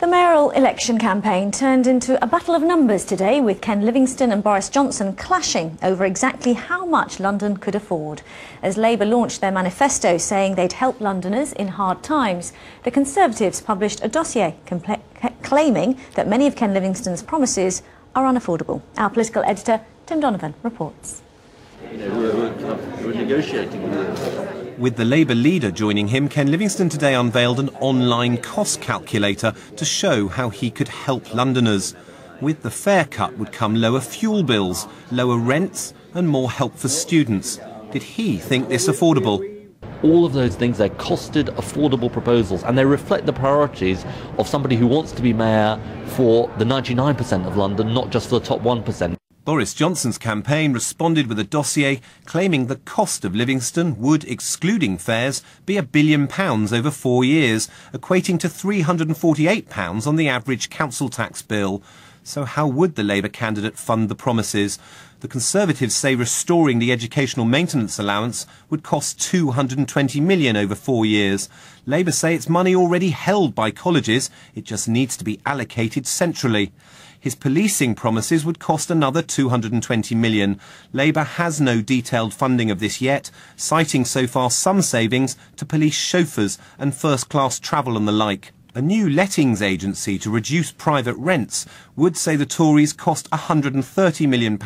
The mayoral election campaign turned into a battle of numbers today, with Ken Livingstone and Boris Johnson clashing over exactly how much London could afford. As Labour launched their manifesto saying they'd help Londoners in hard times, the Conservatives published a dossier claiming that many of Ken Livingstone's promises are unaffordable. Our political editor, Tim Donovan, reports. We're negotiating With the Labour leader joining him, Ken Livingstone today unveiled an online cost calculator to show how he could help Londoners. With the fare cut would come lower fuel bills, lower rents and more help for students. Did he think this affordable? all of those things. They're costed, affordable proposals, and they reflect the priorities of somebody who wants to be mayor for the 99% of London, not just for the top 1%. Boris Johnson's campaign responded with a dossier claiming the cost of Livingstone would, excluding fares, be £1 billion over 4 years, equating to £348 on the average council tax bill. So how would the Labour candidate fund the promises? The Conservatives say restoring the educational maintenance allowance would cost £220 million over 4 years. Labour say it's money already held by colleges, it just needs to be allocated centrally. His policing promises would cost another £220 million. Labour has no detailed funding of this yet, citing so far some savings to police chauffeurs and first-class travel and the like. A new lettings agency to reduce private rents would, say the Tories, cost £130 million.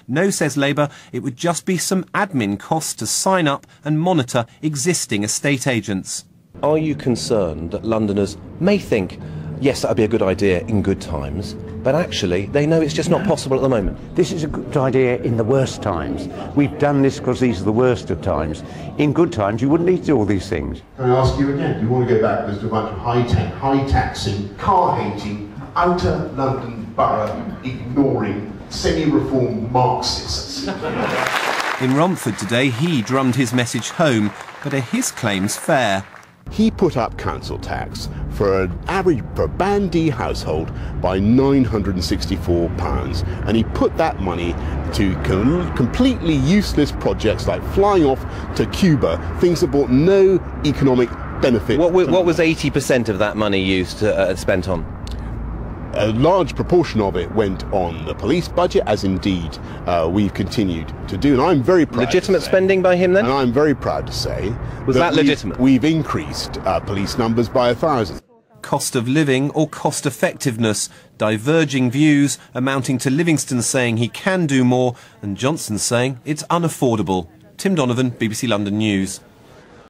No, says Labour, it would just be some admin costs to sign up and monitor existing estate agents. Are you concerned that Londoners may think, yes, that would be a good idea in good times, but actually they know it's just not possible at the moment? This is a good idea in the worst times. We've done this because these are the worst of times. In good times, you wouldn't need to do all these things. Can I ask you again, do you want to go backwards to a bunch of high-taxing, car-hating, outer London borough-ignoring, semi-reformed Marxists? In Romford today, he drummed his message home, but are his claims fair? He put up council tax for an average per Band D household by £964, and he put that money to completely useless projects like flying off to Cuba, things that brought no economic benefit. What was 80% of that money used spent on? A large proportion of it went on the police budget, as indeed we've continued to do, and I'm very proud. Legitimate spending by him then? And I'm very proud to say that legitimate? We've increased police numbers by 1,000. Cost of living or cost effectiveness, diverging views amounting to Livingstone saying he can do more and Johnson saying it's unaffordable. Tim Donovan, BBC London News.